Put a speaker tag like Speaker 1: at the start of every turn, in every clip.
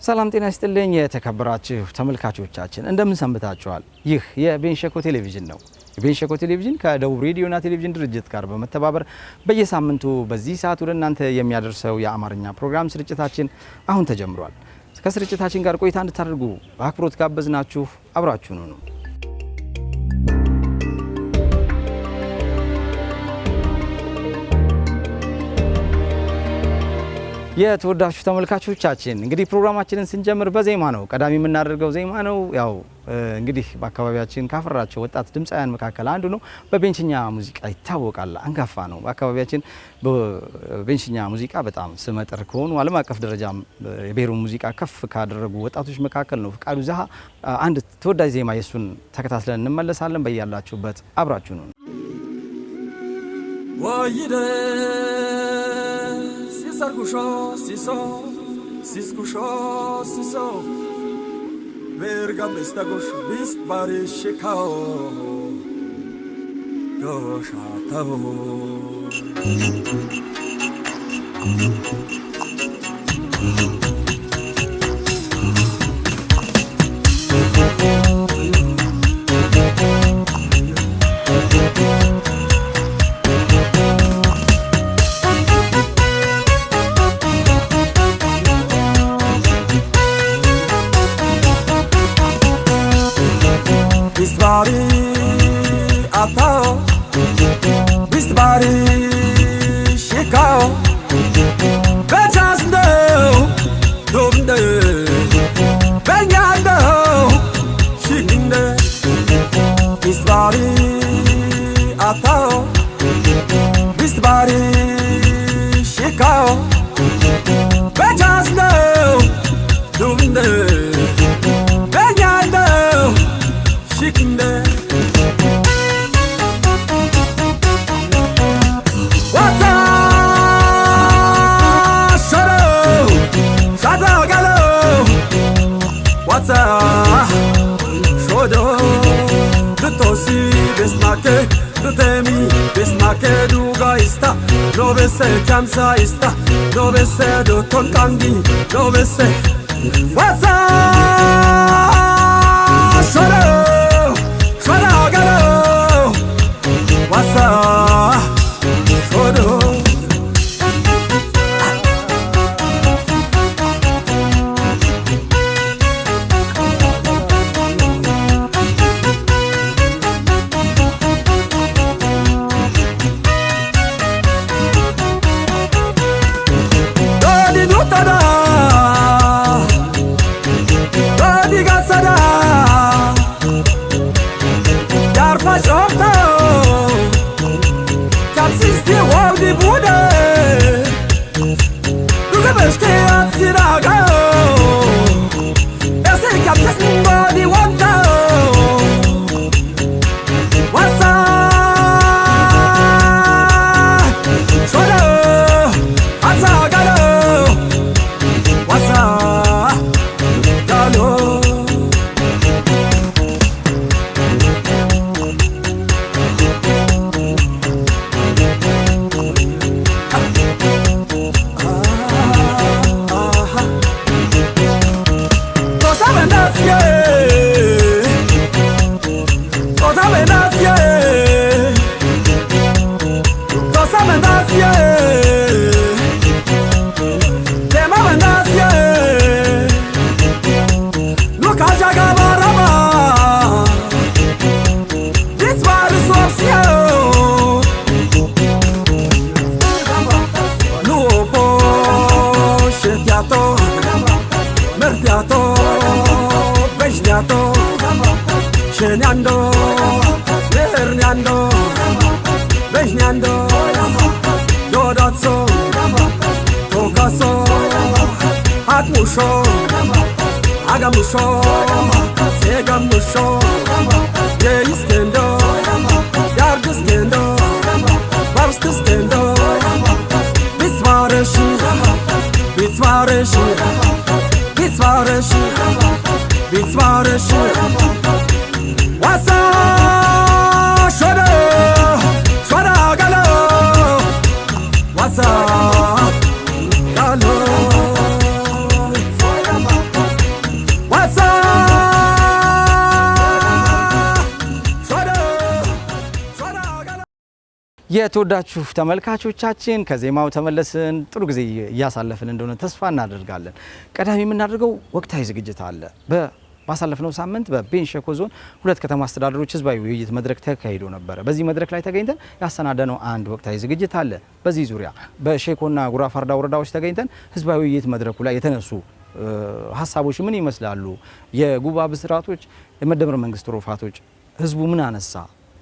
Speaker 1: ሰላም ጤና ይስጥልኝ የተከበራችሁ ተመልካቾቻችን እንደምን ሰንብታችኋል? ይህ የቤንሸኮ ቴሌቪዥን ነው። የቤንሸኮ ቴሌቪዥን ከደቡብ ሬዲዮና ቴሌቪዥን ድርጅት ጋር በመተባበር በየሳምንቱ በዚህ ሰዓት ወደ እናንተ የሚያደርሰው የአማርኛ ፕሮግራም ስርጭታችን አሁን ተጀምሯል። ከስርጭታችን ጋር ቆይታ እንድታደርጉ በአክብሮት ጋበዝናችሁ። አብራችሁን ሁኑ። የተወዳጁ ተመልካቾቻችን እንግዲህ ፕሮግራማችንን ስንጀምር በዜማ ነው ቀዳሚ የምናደርገው ዜማ ነው። ያው እንግዲህ በአካባቢያችን ካፈራቸው ወጣት ድምፃውያን መካከል አንዱ ነው። በቤንችኛ ሙዚቃ ይታወቃል። አንጋፋ ነው። በአካባቢያችን በቤንችኛ ሙዚቃ በጣም ስመጥር ከሆኑ ዓለም አቀፍ ደረጃም የብሔሩን ሙዚቃ ከፍ ካደረጉ ወጣቶች መካከል ነው ፍቃዱ ዛሃ። አንድ ተወዳጅ ዜማ የሱን ተከታትለን እንመለሳለን። በያላችሁበት አብራችሁ ነው።
Speaker 2: Sargusho siso Verga bestagosh bist barishikao Goshatao Bist bari shikao Betas no Dumde Benyando Shikinde Bist bari atao Bist bari shikao Betas no Dumde Benyando Shikinde Shodo Tosi besmake Temi besmake duga ista No bese kamsa ista No bese do ton kangi No bese What's up Shodo Shodo galo What's up Shodo Shenando, Bernando, Bejnando, Dodazzo, Tocaso, Atmusho, Agamusho, Segamusho, Yeiskendo, Yardiskendo, Babstiskendo, Bitzvareshi, Bitzvareshi, Bitzvareshi, Bitzvareshi. What's up? Shodo, shodo galo. What's up? Galo.
Speaker 1: የተወዳችሁ ተመልካቾቻችን ከዜማው ተመለስን። ጥሩ ጊዜ እያሳለፍን እንደሆነ ተስፋ እናደርጋለን። ቀዳሚ የምናደርገው ወቅታዊ ዝግጅት አለ። ባሳለፍነው ሳምንት በቤንች ሸኮ ዞን 2 ከተማ አስተዳደሮች ህዝባዊ ውይይት መድረክ ተካሂዶ ነበር። በዚህ መድረክ ላይ ተገኝተን ያሰናደነው አንድ ወቅታዊ ዝግጅት አለ። በዚህ ዙሪያ በሼኮና ጉራ ፈርዳ ወረዳዎች ተገኝተን ህዝባዊ ውይይት መድረኩ ላይ የተነሱ ሀሳቦች ምን ይመስላሉ? የጉባ ብስራቶች፣ የመደመር መንግስት ትሩፋቶች ህዝቡ ምን አነሳ?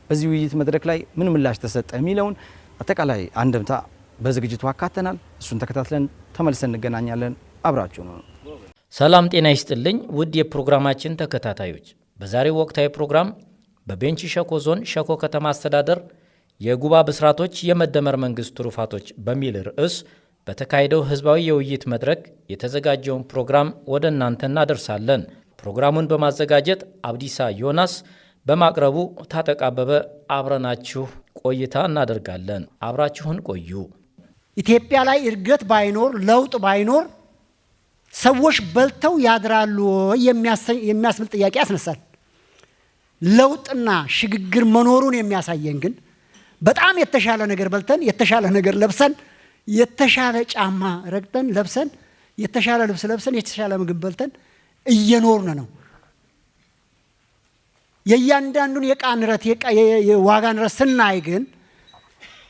Speaker 1: በዚህ ውይይት መድረክ ላይ ምን ምላሽ ተሰጠ? የሚለውን አጠቃላይ አንድምታ በዝግጅቱ አካተናል። እሱን ተከታትለን ተመልሰን እንገናኛለን። አብራችሁ ነው።
Speaker 3: ሰላም ጤና ይስጥልኝ ውድ የፕሮግራማችን ተከታታዮች፣ በዛሬው ወቅታዊ ፕሮግራም በቤንች ሸኮ ዞን ሸኮ ከተማ አስተዳደር የጉባ ብስራቶች የመደመር መንግስት ትሩፋቶች በሚል ርዕስ በተካሄደው ህዝባዊ የውይይት መድረክ የተዘጋጀውን ፕሮግራም ወደ እናንተ እናደርሳለን። ፕሮግራሙን በማዘጋጀት አብዲሳ ዮናስ፣ በማቅረቡ ታጠቅ አበበ አብረናችሁ ቆይታ እናደርጋለን። አብራችሁን ቆዩ።
Speaker 4: ኢትዮጵያ ላይ እድገት ባይኖር ለውጥ ባይኖር ሰዎች በልተው ያድራሉ የሚያስብል ጥያቄ ያስነሳል። ለውጥና ሽግግር መኖሩን የሚያሳየን ግን በጣም የተሻለ ነገር በልተን የተሻለ ነገር ለብሰን የተሻለ ጫማ ረግጠን ለብሰን የተሻለ ልብስ ለብሰን የተሻለ ምግብ በልተን እየኖርን ነው። የእያንዳንዱን የዕቃ ንረት የዋጋ ንረት ስናይ ግን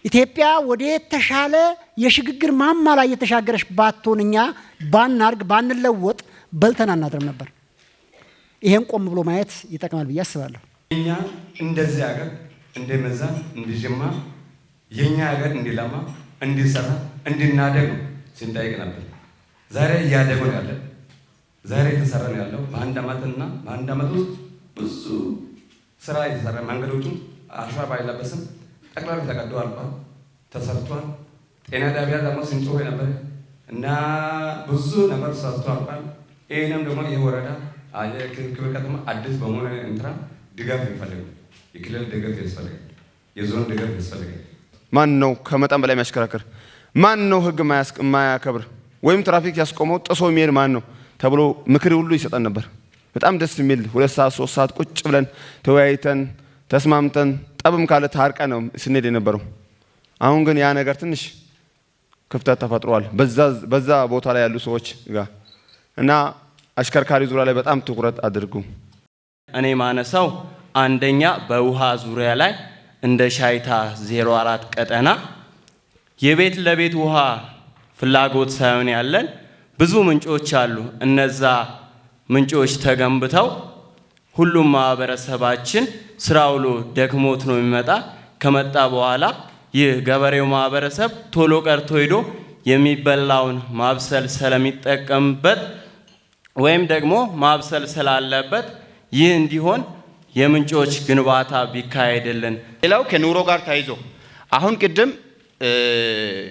Speaker 4: ኢትዮጵያ ወደ የተሻለ የሽግግር ማማ ላይ የተሻገረች ባትሆን እኛ ባናርግ ባንለወጥ በልተን አናድርም ነበር። ይሄን ቆም ብሎ ማየት ይጠቅማል ብዬ አስባለሁ።
Speaker 5: እኛ እንደዚህ ሀገር እንደመዛ እንዲጀማ የኛ ሀገር እንዲለማ እንዲሰራ እንድናደግ ነው ስንጠይቅ ነበር። ዛሬ እያደጉ ነው ያለ። ዛሬ የተሰራ ነው ያለው። በአንድ ዓመት ውስጥ ብዙ ስራ የተሰራ መንገዶቹም አሸዋ ባይለበስም ጠቅላላ ተቀዶ አልቋል፣ ተሰርቷል። ጤና ጣቢያ ደግሞ ስንጮህ ነበር እና ብዙ ነገር ሰርቶ አልቋል። ይህንም ደግሞ ይህ ወረዳ የክብር ከተማ አዲስ በመሆኑ እንትና ድጋፍ ይፈልጋል። የክልል ድጋፍ ያስፈልጋል። የዞን ድጋፍ ያስፈልጋል።
Speaker 6: ማን ነው ከመጠን በላይ የሚያሽከራክር? ማን ነው ህግ የማያከብር ወይም ትራፊክ ያስቆመው ጥሶ የሚሄድ ማን ነው ተብሎ ምክር ሁሉ ይሰጠን ነበር። በጣም ደስ የሚል 2 ሰዓት 3 ሰዓት ቁጭ ብለን ተወያይተን ተስማምተን ጠብም ካለ ታርቀን ነው ስንሄድ የነበረው። አሁን ግን ያ ነገር ትንሽ ክፍተት ተፈጥሯል በዛ ቦታ ላይ ያሉ ሰዎች ጋር እና አሽከርካሪ ዙሪያ ላይ በጣም ትኩረት አድርጉ።
Speaker 7: እኔ ማነሳው አንደኛ በውሃ ዙሪያ ላይ እንደ ሻይታ 04 ቀጠና የቤት ለቤት ውሃ ፍላጎት ሳይሆን ያለን ብዙ ምንጮች አሉ። እነዛ ምንጮች ተገንብተው ሁሉም ማህበረሰባችን ስራውሎ ደክሞት ነው የሚመጣ። ከመጣ በኋላ ይህ ገበሬው ማህበረሰብ ቶሎ ቀርቶ ሄዶ የሚበላውን ማብሰል ስለሚጠቀምበት ወይም ደግሞ ማብሰል ስላለበት ይህ እንዲሆን የምንጮች ግንባታ ቢካሄድልን።
Speaker 8: ሌላው ከኑሮ ጋር ተያይዞ አሁን ቅድም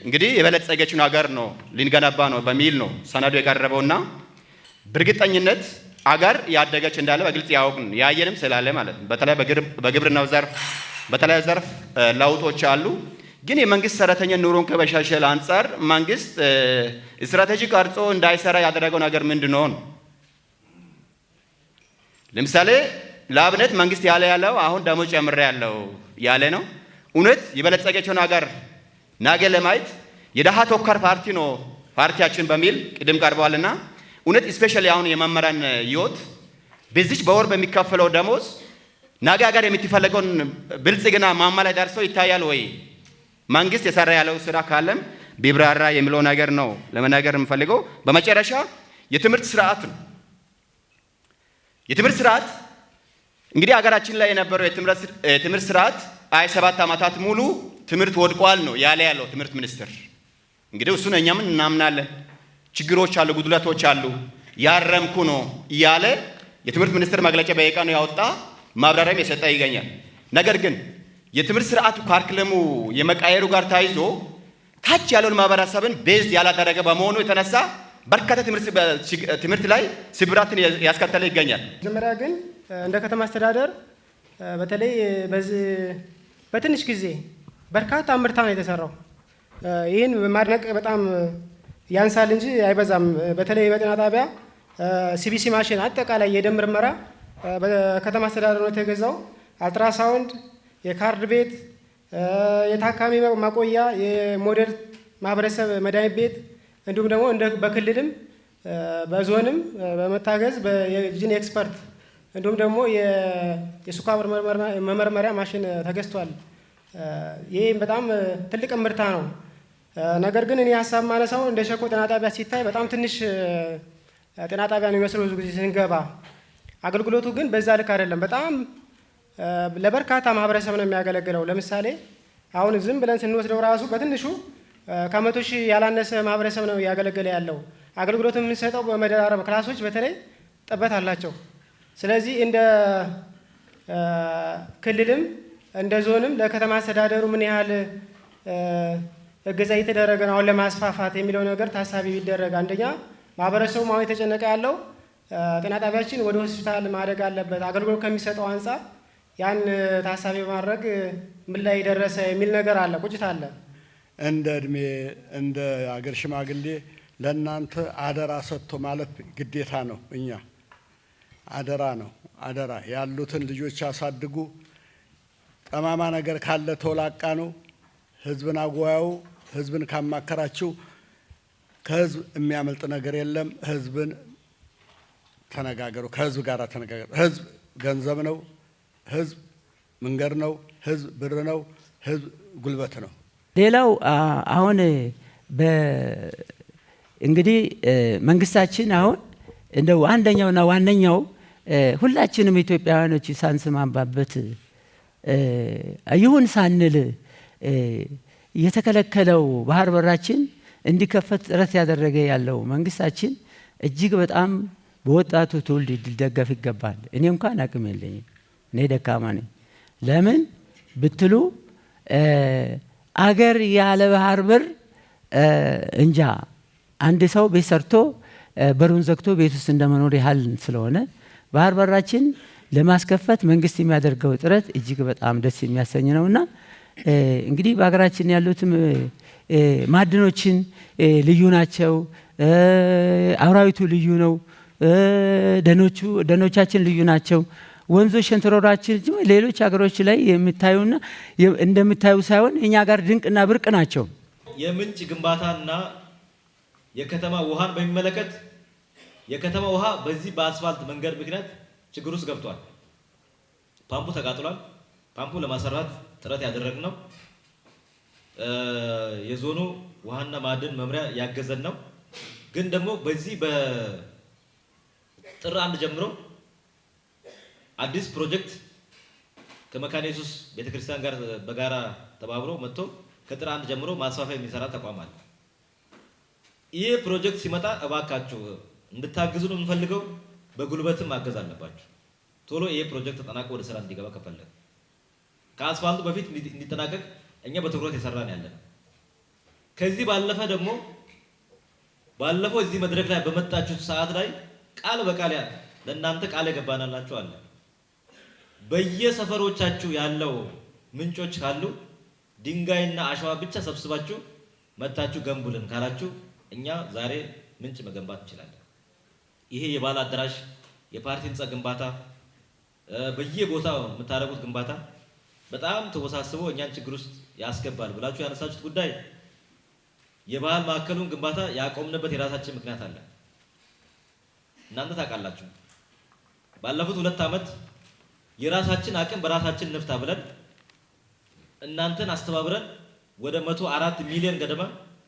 Speaker 8: እንግዲህ የበለጸገችን ሀገር ነው ልንገነባ ነው በሚል ነው ሰነዱ የቀረበውና በእርግጠኝነት አገር ያደገች እንዳለ በግልጽ ያወቅን ያየንም ስላለ ማለት ነው። በተለይ በግብርናው ዘርፍ በተለያዩ ዘርፍ ለውጦች አሉ። ግን የመንግስት ሰራተኛ ኑሮን ከመሻሻል አንጻር መንግስት ስትራቴጂ ቀርጾ እንዳይሰራ ያደረገው ነገር ምንድነው? ለምሳሌ ለአብነት መንግስት ያለው አሁን ደሞዝ ጨምሬ ያለው ያለ ነው። እውነት የበለጸገችውን ሀገር ነገ ለማየት የደሃ ተኮር ፓርቲ ነው ፓርቲያችን በሚል ቅድም ቀርበዋልና እውነት ስፔሻሊ አሁን የመመራን ህይወት በዚች በወር በሚከፈለው ደሞዝ ነገ ሀገር የምትፈልገውን ብልጽግና ማማ ላይ ደርሰው ይታያል ወይ? መንግስት የሰራ ያለው ስራ ካለም ቢብራራ የሚለው ነገር ነው ለመናገር የምፈልገው። በመጨረሻ የትምህርት ስርዓት ነው። የትምህርት ስርዓት እንግዲህ ሀገራችን ላይ የነበረው የትምህርት ስርዓት 27 ዓመታት ሙሉ ትምህርት ወድቋል ነው ያለው ትምህርት ሚኒስትር። እንግዲህ እሱን እኛም እናምናለን። ችግሮች አሉ፣ ጉድለቶች አሉ፣ ያረምኩ ነው እያለ የትምህርት ሚኒስትር መግለጫ በየቀኑ ያወጣ ማብራሪያም የሰጠ ይገኛል። ነገር ግን የትምህርት ስርዓቱ ካሪኩለሙ የመቃየሩ ጋር ታይዞ ታች ያለውን ማህበረሰብን ቤዝ ያላደረገ በመሆኑ የተነሳ በርካታ ትምህርት ላይ ስብራትን ያስከተለ ይገኛል።
Speaker 9: መጀመሪያ ግን እንደ ከተማ አስተዳደር በተለይ በዚህ በትንሽ ጊዜ በርካታ ምርታ ነው የተሰራው። ይህን ማድነቅ በጣም ያንሳል እንጂ አይበዛም። በተለይ በጤና ጣቢያ ሲቢሲ ማሽን አጠቃላይ የደም ምርመራ በከተማ አስተዳደር ነው የተገዛው። አልትራሳውንድ፣ የካርድ ቤት፣ የታካሚ ማቆያ፣ የሞዴል ማህበረሰብ መድኃኒት ቤት እንዲሁም ደግሞ በክልልም በዞንም በመታገዝ የጂን ኤክስፐርት እንዲሁም ደግሞ የስኳር መመርመሪያ ማሽን ተገዝቷል። ይህ በጣም ትልቅ ምርታ ነው። ነገር ግን እኔ ሀሳብ ማነሳው እንደ ሸኮ ጤና ጣቢያ ሲታይ በጣም ትንሽ ጤና ጣቢያ ነው የሚመስለው ብዙ ጊዜ ስንገባ። አገልግሎቱ ግን በዛ ልክ አይደለም። በጣም ለበርካታ ማህበረሰብ ነው የሚያገለግለው። ለምሳሌ አሁን ዝም ብለን ስንወስደው ራሱ በትንሹ ከ100 ሺህ ያላነሰ ማህበረሰብ ነው እያገለገለ ያለው። አገልግሎት የምንሰጠው በመደራረብ ክላሶች በተለይ ጥበት አላቸው። ስለዚህ እንደ ክልልም እንደ ዞንም ለከተማ አስተዳደሩ ምን ያህል እገዛ እየተደረገ ነው አሁን ለማስፋፋት የሚለው ነገር ታሳቢ ቢደረግ፣ አንደኛ ማህበረሰቡ አሁን የተጨነቀ ያለው ጤና ጣቢያችን ወደ ሆስፒታል ማደግ አለበት አገልግሎት ከሚሰጠው አንጻር ያን ታሳቢ በማድረግ ምን ላይ ደረሰ የሚል ነገር አለ፣ ቁጭት አለ።
Speaker 10: እንደ እድሜ እንደ አገር ሽማግሌ ለእናንተ አደራ ሰጥቶ ማለት ግዴታ ነው። እኛ አደራ ነው አደራ ያሉትን ልጆች ያሳድጉ። ጠማማ ነገር ካለ ተወላቃ ነው። ህዝብን አጓያው ህዝብን ካማከራችሁ ከህዝብ የሚያመልጥ ነገር የለም። ህዝብን ተነጋገሩ፣ ከህዝብ ጋር ተነጋገሩ። ህዝብ ገንዘብ ነው፣ ህዝብ መንገድ ነው፣ ህዝብ ብር ነው፣ ህዝብ ጉልበት ነው።
Speaker 11: ሌላው አሁን እንግዲህ መንግስታችን አሁን እንደው አንደኛውና ዋነኛው ሁላችንም ኢትዮጵያውያኖች ሳንስማማበት ይሁን ሳንል የተከለከለው ባህር በራችን እንዲከፈት ጥረት ያደረገ ያለው መንግስታችን እጅግ በጣም በወጣቱ ትውልድ ሊደገፍ ይገባል። እኔ እንኳን አቅም የለኝም፣ እኔ ደካማ ነኝ። ለምን ብትሉ አገር ያለ ባህር በር እንጃ አንድ ሰው ቤት ሰርቶ በሩን ዘግቶ ቤት ውስጥ እንደመኖር ያህል ስለሆነ ባህር በራችን ለማስከፈት መንግስት የሚያደርገው ጥረት እጅግ በጣም ደስ የሚያሰኝ ነውና እንግዲህ በሀገራችን ያሉትም ማዕድኖችን ልዩ ናቸው። አውራዊቱ ልዩ ነው። ደኖቻችን ልዩ ናቸው። ወንዞች፣ ሸንተረሮቻችን ሌሎች ሀገሮች ላይ የምታዩና እንደምታዩ ሳይሆን እኛ ጋር ድንቅና ብርቅ ናቸው።
Speaker 12: የምንጭ ግንባታና የከተማ ውሃን በሚመለከት የከተማ ውሃ በዚህ በአስፋልት መንገድ ምክንያት ችግር ውስጥ ገብቷል። ፓምፑ ተቃጥሏል። ፓምፑ ለማሰራት ጥረት ያደረግነው የዞኑ ውሃና ማዕድን መምሪያ ያገዘን ነው። ግን ደግሞ በዚህ በጥር 1 ጀምሮ አዲስ ፕሮጀክት ከመካነ ኢየሱስ ቤተክርስቲያን ጋር በጋራ ተባብሮ መጥቶ ከጥር 1 ጀምሮ ማስፋፋያ የሚሰራ ተቋም አለ። ይህ ፕሮጀክት ሲመጣ እባካችሁ እንድታግዙ ነው የምንፈልገው። በጉልበትም ማገዝ አለባችሁ። ቶሎ ይሄ ፕሮጀክት ተጠናቆ ወደ ስራ እንዲገባ ከፈለገ ከአስፋልቱ በፊት እንዲጠናቀቅ እኛ በትኩረት የሰራን ያለን። ከዚህ ባለፈ ደግሞ ባለፈው እዚህ መድረክ ላይ በመጣችሁት ሰዓት ላይ ቃል በቃል ለእናንተ ቃል የገባናላችሁ አለ። በየሰፈሮቻችሁ ያለው ምንጮች ካሉ ድንጋይና አሸዋ ብቻ ሰብስባችሁ መታችሁ ገንቡልን ካላችሁ እኛ ዛሬ ምንጭ መገንባት እንችላለን። ይሄ የባለ አዳራሽ የፓርቲ ህንፃ ግንባታ በየቦታው የምታደርጉት ግንባታ በጣም ተወሳስቦ እኛን ችግር ውስጥ ያስገባል ብላችሁ ያነሳችሁት ጉዳይ የባህል ማዕከሉን ግንባታ ያቆምንበት የራሳችን ምክንያት አለ። እናንተ ታውቃላችሁ። ባለፉት 2 ዓመት የራሳችን አቅም በራሳችን ንፍታ ብለን እናንተን አስተባብረን ወደ 104 ሚሊዮን ገደማ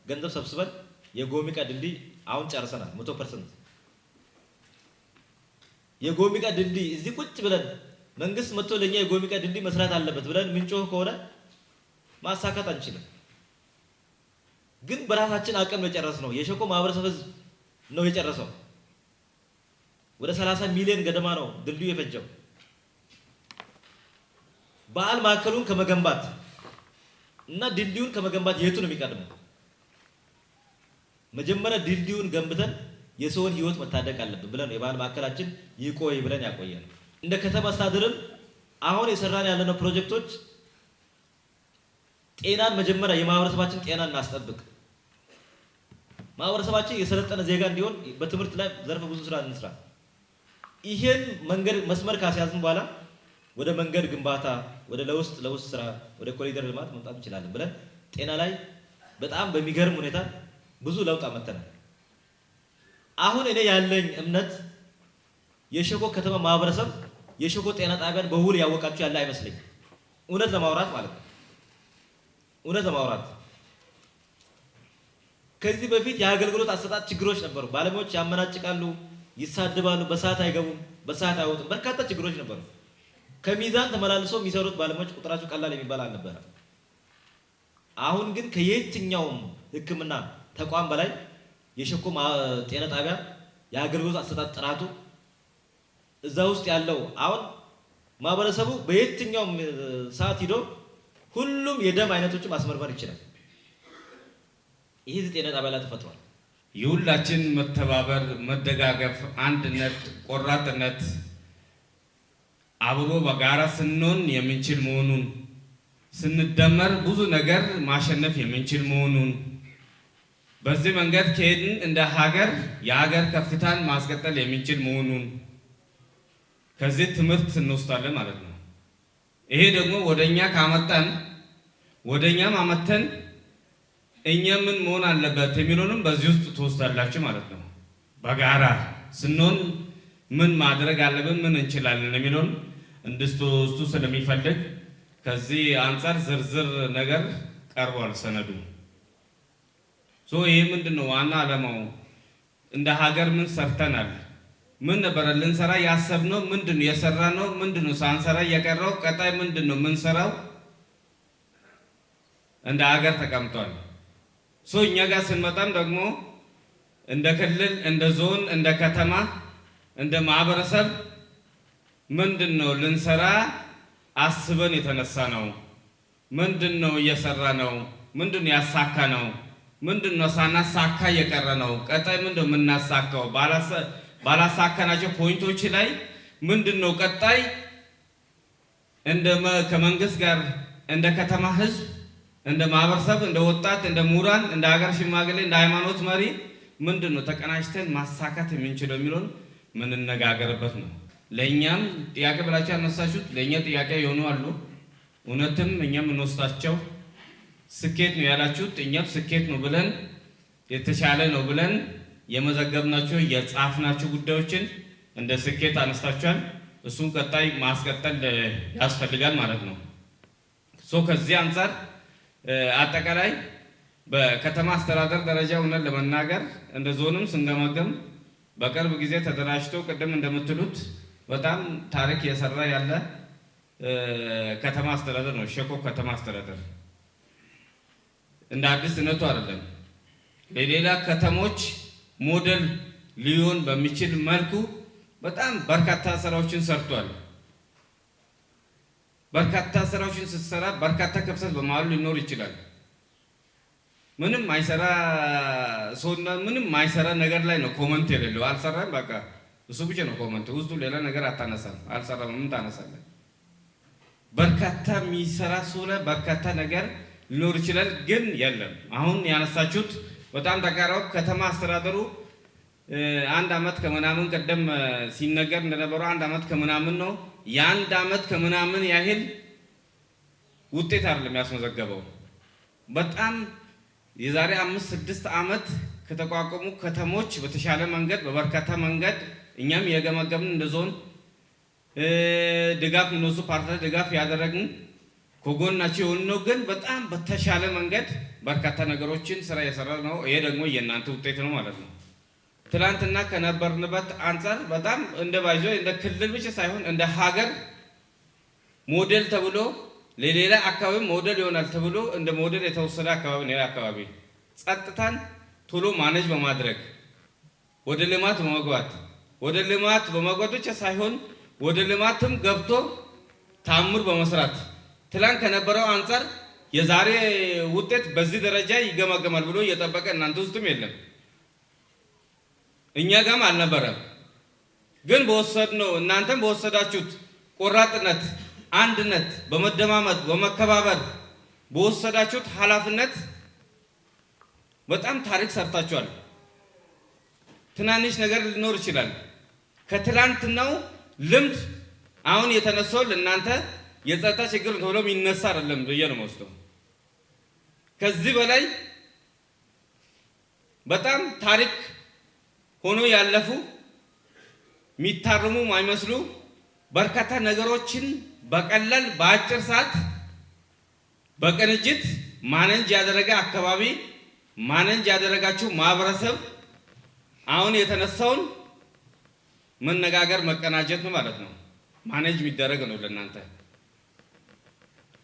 Speaker 12: ገንዘብ ሰብስበን የጎሚቃ ድልድይ አሁን ጨርሰናል 100%። የጎሚቃ ድልድይ እዚህ ቁጭ ብለን መንግስት መጥቶ ለኛ የጎሚቃ ድልድይ መስራት አለበት ብለን ምንጮህ ከሆነ ማሳካት አንችልም። ግን በራሳችን አቅም ነው የጨረስነው። የሸኮ ማህበረሰብ ህዝብ ነው የጨረሰው። ወደ 30 ሚሊዮን ገደማ ነው ድልድዩ የፈጀው። ባህል ማዕከሉን ከመገንባት እና ድልድዩን ከመገንባት የቱ ነው የሚቀድመው? መጀመሪያ ድልድዩን ገንብተን የሰውን ህይወት መታደግ አለብን ብለን የባህል ማዕከላችን ይቆይ ብለን ያቆየን። እንደ ከተማ አስተዳደርም አሁን የሰራን ያለነው ፕሮጀክቶች ጤናን መጀመሪያ የማህበረሰባችን ጤና እናስጠብቅ። ማህበረሰባችን የሰለጠነ ዜጋ እንዲሆን በትምህርት ላይ ዘርፈ ብዙ ስራ እንስራ። ይሄን መንገድ መስመር ካስያዝን በኋላ ወደ መንገድ ግንባታ፣ ወደ ለውስጥ ስራ፣ ወደ ኮሪደር ልማት መምጣት እንችላለን ብለን ጤና ላይ በጣም በሚገርም ሁኔታ ብዙ ለውጥ አመተናል። አሁን እኔ ያለኝ እምነት የሸኮ ከተማ ማህበረሰብ የሸኮ ጤና ጣቢያን በውል ያወቃችሁ ያለ አይመስለኝም። እውነት ለማውራት ማለት ነው። እውነት ለማውራት ከዚህ በፊት የአገልግሎት አሰጣጥ ችግሮች ነበሩ። ባለሙያዎች ያመናጭቃሉ፣ ይሳድባሉ፣ በሰዓት አይገቡም፣ በሰዓት አይወጡም። በርካታ ችግሮች ነበሩ። ከሚዛን ተመላልሶ የሚሰሩት ባለሙያዎች ቁጥራቸው ቀላል የሚባል አልነበረ። አሁን ግን ከየትኛውም ሕክምና ተቋም በላይ የሸኮ ጤና ጣቢያ የአገልግሎት አሰጣጥ ጥራቱ እዛ ውስጥ ያለው አሁን ማህበረሰቡ በየትኛውም ሰዓት ሂዶ ሁሉም የደም አይነቶችን ማስመርመር ይችላል። ይህ ጤና ጣቢያ ላይ ተፈጥሯል።
Speaker 13: የሁላችን መተባበር፣ መደጋገፍ፣ አንድነት፣ ቆራጥነት አብሮ በጋራ ስንሆን የምንችል መሆኑን ስንደመር ብዙ ነገር ማሸነፍ የምንችል መሆኑን በዚህ መንገድ ከሄድን እንደ ሀገር የሀገር ከፍታን ማስቀጠል የምንችል መሆኑን ከዚህ ትምህርት እንወስዳለን ማለት ነው። ይሄ ደግሞ ወደኛ ካመጣን ወደኛም አመተን እኛ ምን መሆን አለበት የሚለውንም በዚህ ውስጥ ትወስዳላችሁ ማለት ነው። በጋራ ስንሆን ምን ማድረግ አለብን፣ ምን እንችላለን የሚለውን እንድትወስዱ ስለሚፈልግ ከዚህ አንጻር ዝርዝር ነገር ቀርቧል ሰነዱ። ይሄ ምንድነው ዋና ዓላማው? እንደ ሀገር ምን ሰርተናል? ምን ነበር ልንሰራ ያሰብነው? ምንድነው የሰራነው? ምንድነው ሳንሰራ የቀረው? ቀጣይ ምንድነው ምን ሰራው? እንደ ሀገር ተቀምጧል። እኛ ጋር ስንመጣም ደግሞ እንደ ክልል፣ እንደ ዞን፣ እንደ ከተማ፣ እንደ ማህበረሰብ ምንድነው ልንሰራ አስበን የተነሳ ነው? ምንድነው እየሰራ ነው? ምንድነው ያሳካ ነው? ምንድነው ሳናሳካ የቀረ ነው? ቀጣይ ምንድነው የምናሳካው? ባላሳካናቸው ፖይንቶች ላይ ምንድነው ቀጣይ ከመንግስት ጋር እንደ ከተማ ህዝብ፣ እንደ ማህበረሰብ፣ እንደ ወጣት፣ እንደ ምሁራን፣ እንደ ሀገር ሽማግሌ፣ እንደ ሃይማኖት መሪ ምንድነው ተቀናጅተን ማሳካት የምንችለው የሚለውን ምንነጋገርበት ነው። ለእኛም ጥያቄ ብላችሁ ያነሳችሁት ለእኛ ጥያቄ የሆኑ አሉ። እውነትም እኛም እንወስዳቸው ስኬት ነው ያላችሁት እኛም ስኬት ነው ብለን የተሻለ ነው ብለን የመዘገብናቸው የጻፍናቸው ጉዳዮችን እንደ ስኬት አነስታችኋል። እሱን ቀጣይ ማስቀጠል ያስፈልጋል ማለት ነው። ከዚህ አንጻር አጠቃላይ በከተማ አስተዳደር ደረጃ ሆነን ለመናገር እንደ ዞንም ስንገመገም በቅርብ ጊዜ ተደራጅቶ ቅድም እንደምትሉት በጣም ታሪክ እየሰራ ያለ ከተማ አስተዳደር ነው ሸኮ ከተማ አስተዳደር። እንደ አዲስነቱ አይደለም፣ ለሌላ ከተሞች ሞዴል ሊሆን በሚችል መልኩ በጣም በርካታ ስራዎችን ሰርቷል። በርካታ ስራዎችን ስትሰራ በርካታ ክፍተት በመሀሉ ሊኖር ይችላል። ምንም አይሰራ ሰውና ምንም አይሰራ ነገር ላይ ነው ኮመንት የሌለው። አልሰራም በቃ እሱ ብቻ ነው ኮመንት፣ ውስጡ ሌላ ነገር አታነሳም። አልሰራም ምን ታነሳለህ? በርካታ የሚሰራ ሰው ላይ በርካታ ነገር ሊኖር ይችላል፣ ግን የለም። አሁን ያነሳችሁት በጣም ተቃራው ከተማ አስተዳደሩ 1 ዓመት ከምናምን ቀደም ሲነገር እንደነበረው 1 ዓመት ከምናምን ነው። የ1 ዓመት ከምናምን ያህል ውጤት አይደለም ያስመዘገበው። በጣም የዛሬ 5-6 ዓመት ከተቋቋሙ ከተሞች በተሻለ መንገድ በበርካታ መንገድ እኛም የገመገምን እንደ ዞን ድጋፍ እነሱ ፓርትነር ድጋፍ ያደረግን ከጎናቸው የሆነው ግን በጣም በተሻለ መንገድ በርካታ ነገሮችን ስራ የሰራ ነው። ይሄ ደግሞ የእናንተ ውጤት ነው ማለት ነው። ትላንትና ከነበርንበት አንጻር በጣም እንደ ባይዞ እንደ ክልል ብቻ ሳይሆን እንደ ሀገር ሞዴል ተብሎ ለሌላ አካባቢ ሞዴል ይሆናል ተብሎ እንደ ሞዴል የተወሰደ አካባቢ ነው። አካባቢ ጸጥታን ቶሎ ማኔጅ በማድረግ ወደ ልማት በመግባት ብቻ ሳይሆን ወደ ልማትም ገብቶ ታምር በመስራት ትላንት ከነበረው አንጻር የዛሬ ውጤት በዚህ ደረጃ ይገመገማል ብሎ እየጠበቀ እናንተ ውስጥም የለም፣ እኛ ጋርም አልነበረም። ግን በወሰድነው እናንተም በወሰዳችሁት ቆራጥነት፣ አንድነት፣ በመደማመጥ በመከባበር በወሰዳችሁት ኃላፊነት በጣም ታሪክ ሰርታችኋል። ትናንሽ ነገር ሊኖር ይችላል። ከትላንትናው ልምድ አሁን የተነሳው ለእናንተ የጸጥታ ችግር ተብሎ የሚነሳ አይደለም ብዬ ነው የምወስደው። ከዚህ በላይ በጣም ታሪክ ሆኖ ያለፉ የሚታረሙ ማይመስሉ በርካታ ነገሮችን በቀላል በአጭር ሰዓት በቅንጅት ማኔጅ ያደረገ አካባቢ ማኔጅ ያደረጋችሁ ማህበረሰብ አሁን የተነሳውን መነጋገር መቀናጀት ነው ማለት ነው። ማኔጅ የሚደረግ ነው። ለእናንተ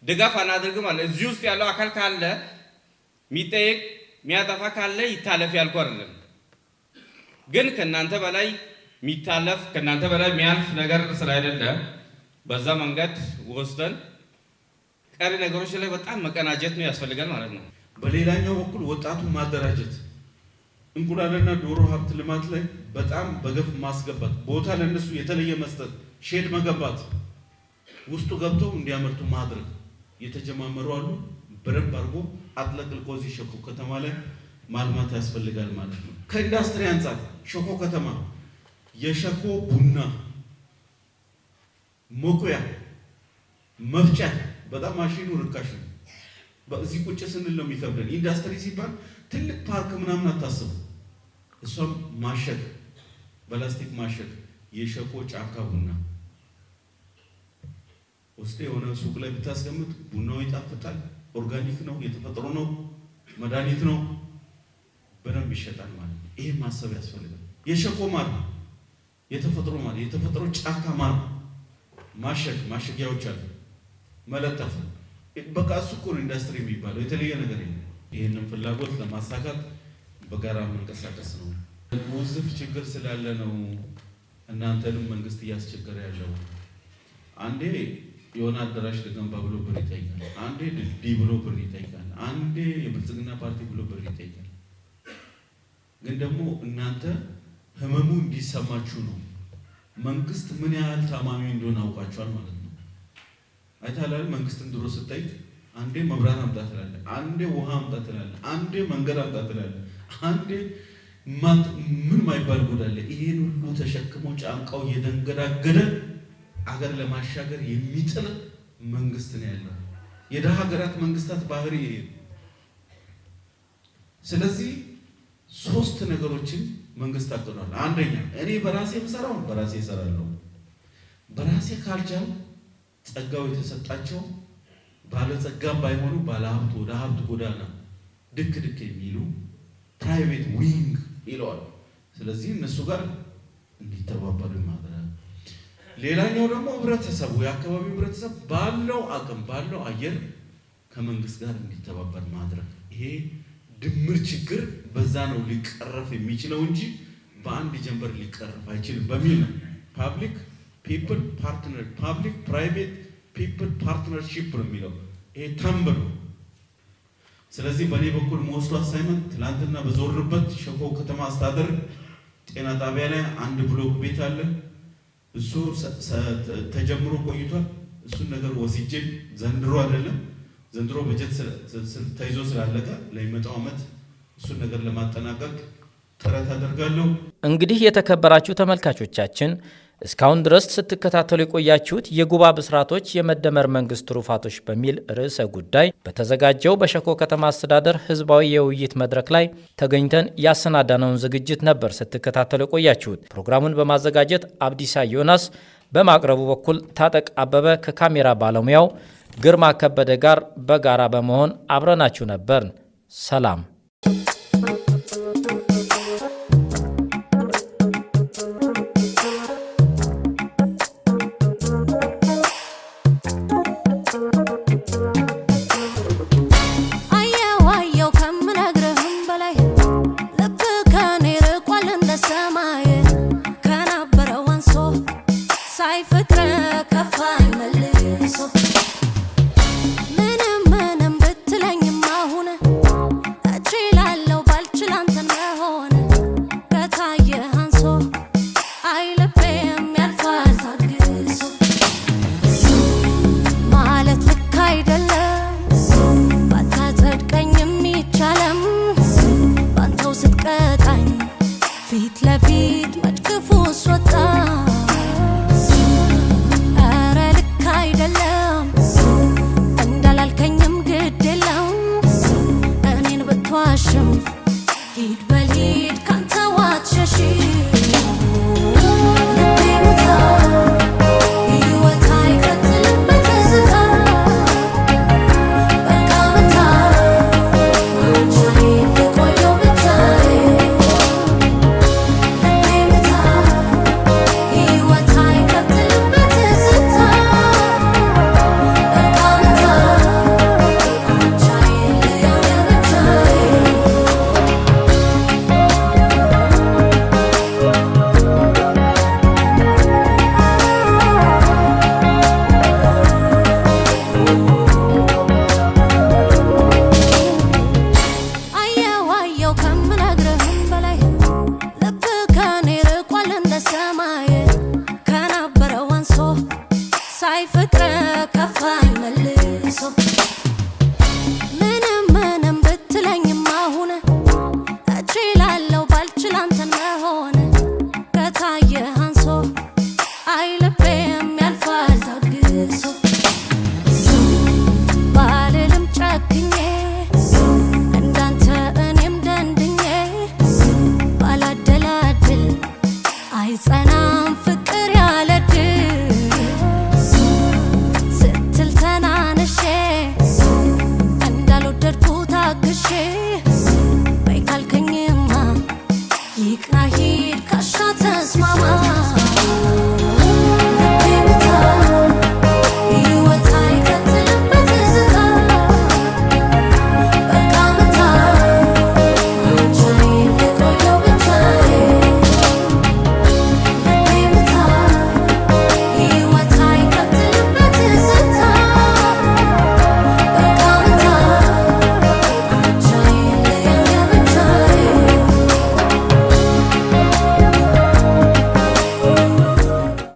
Speaker 13: ድጋፍ አናድርግም ማለት እዚህ ውስጥ ያለው አካል ካለ የሚጠየቅ የሚያጠፋ ካለ ይታለፍ ያልኩ አይደለም። ግን ከእናንተ በላይ የሚታለፍ ከእናንተ በላይ የሚያልፍ ነገር ስላይደለ በዛ መንገድ ወስደን ቀሪ ነገሮች ላይ በጣም መቀናጀት ነው ያስፈልጋል ማለት ነው።
Speaker 14: በሌላኛው በኩል ወጣቱን ማደራጀት እንቁላልና ዶሮ ሀብት ልማት ላይ በጣም በገፍ ማስገባት፣ ቦታ ለነሱ የተለየ መስጠት፣ ሼድ መገንባት፣ ውስጡ ገብተው እንዲያመርቱ ማድረግ የተጀማመሩ አሉ። በደንብ አድርጎ አጥለቅልቆ እዚህ ሸኮ ከተማ ላይ ማልማት ያስፈልጋል ማለት ነው። ከኢንዱስትሪ አንጻር ሸኮ ከተማ የሸኮ ቡና መቁያ መፍጫ በጣም ማሽኑ ርካሽ ነው። በዚህ ቁጭ ስንል ነው የሚከብደን። ኢንዱስትሪ ሲባል ትልቅ ፓርክ ምናምን አታስቡ። እሷም ማሸግ በላስቲክ ማሸግ የሸኮ ጫካ ቡና ውስጥ የሆነ ሱቅ ላይ ብታስቀምጥ ቡናው ይጣፍጣል። ኦርጋኒክ ነው፣ የተፈጥሮ ነው፣ መድኃኒት ነው፣ በደንብ ይሸጣል ማለት ነው። ይሄ ማሰብ ያስፈልጋል። የሸኮ ማር የተፈጥሮ ማር የተፈጥሮ ጫካ ማር ማሸግ ማሸጊያዎች አሉ መለጠፍ በቃ እሱ እኮ ነው ኢንዱስትሪ የሚባለው። የተለየ ነገር የለም። ይህንን ፍላጎት ለማሳካት በጋራ መንቀሳቀስ ነው። ውዝፍ ችግር ስላለ ነው እናንተንም መንግስት እያስቸገረ ያለው። አንዴ የሆነ አዳራሽ ልገንባ ብሎ ብር ይጠይቃል፣ አንዴ ድልድይ ብሎ ብር ይጠይቃል፣ አንዴ የብልጽግና ፓርቲ ብሎ ብር ይጠይቃል። ግን ደግሞ እናንተ ህመሙ እንዲሰማችሁ ነው። መንግስት ምን ያህል ታማሚ እንደሆነ አውቃችኋል ማለት ነው። አይታላል መንግስትን ድሮ ስጠይቅ አንዴ መብራት አምጣ ትላለህ፣ አንዴ ውሃ አምጣ ትላለህ፣ አንዴ መንገድ አምጣ ትላለህ፣ አንዴ ምን ማይባል ጉዳለ። ይሄን ሁሉ ተሸክሞ ጫንቃው እየደንገዳገደ አገር ለማሻገር የሚጥል መንግስት ነው ያለው። የደሃ ሀገራት መንግስታት ባህሪ ይሄ። ስለዚህ ሶስት ነገሮችን መንግስት አቅዷል። አንደኛ እኔ በራሴ የምሰራው በራሴ እሰራለሁ። በራሴ ካልቻል ጸጋው የተሰጣቸው ባለጸጋም ባይሆኑ ባለሀብት ወደ ሀብት ጎዳና ድክ ድክ የሚሉ ፕራይቬት ዊንግ ይለዋል። ስለዚህ እነሱ ጋር እንዲተባበሩ ማድረግ። ሌላኛው ደግሞ ህብረተሰቡ የአካባቢው ህብረተሰብ ባለው አቅም ባለው አየር ከመንግስት ጋር እንዲተባበር ማድረግ። ይሄ ድምር ችግር በዛ ነው ሊቀረፍ የሚችለው እንጂ በአንድ ጀንበር ሊቀረፍ አይችልም በሚል ነው ፓብሊክ ፒፕል ፓርትነር ፓብሊክ ፕራይቬት ፒፕል ፓርትነርሺፕ ነው የሚለው። ይሄ ተምብ ነው። ስለዚህ በእኔ በኩል መወስዱ አሳይመንት ትላንትና በዞርበት ሸኮ ከተማ አስተዳደር ጤና ጣቢያ ላይ አንድ ብሎክ ቤት አለ። እሱ ተጀምሮ ቆይቷል። እሱን ነገር ወስጄ ዘንድሮ አይደለም ዘንድሮ በጀት ተይዞ ስላለቀ ለሚመጣው ዓመት እሱን ነገር ለማጠናቀቅ ጥረት አደርጋለሁ።
Speaker 3: እንግዲህ የተከበራችሁ ተመልካቾቻችን እስካሁን ድረስ ስትከታተሉ የቆያችሁት የጉባ ብስራቶች የመደመር መንግስት ትሩፋቶች በሚል ርዕሰ ጉዳይ በተዘጋጀው በሸኮ ከተማ አስተዳደር ህዝባዊ የውይይት መድረክ ላይ ተገኝተን ያሰናዳነውን ዝግጅት ነበር ስትከታተሉ የቆያችሁት። ፕሮግራሙን በማዘጋጀት አብዲሳ ዮናስ፣ በማቅረቡ በኩል ታጠቅ አበበ ከካሜራ ባለሙያው ግርማ ከበደ ጋር በጋራ በመሆን አብረናችሁ ነበር። ሰላም።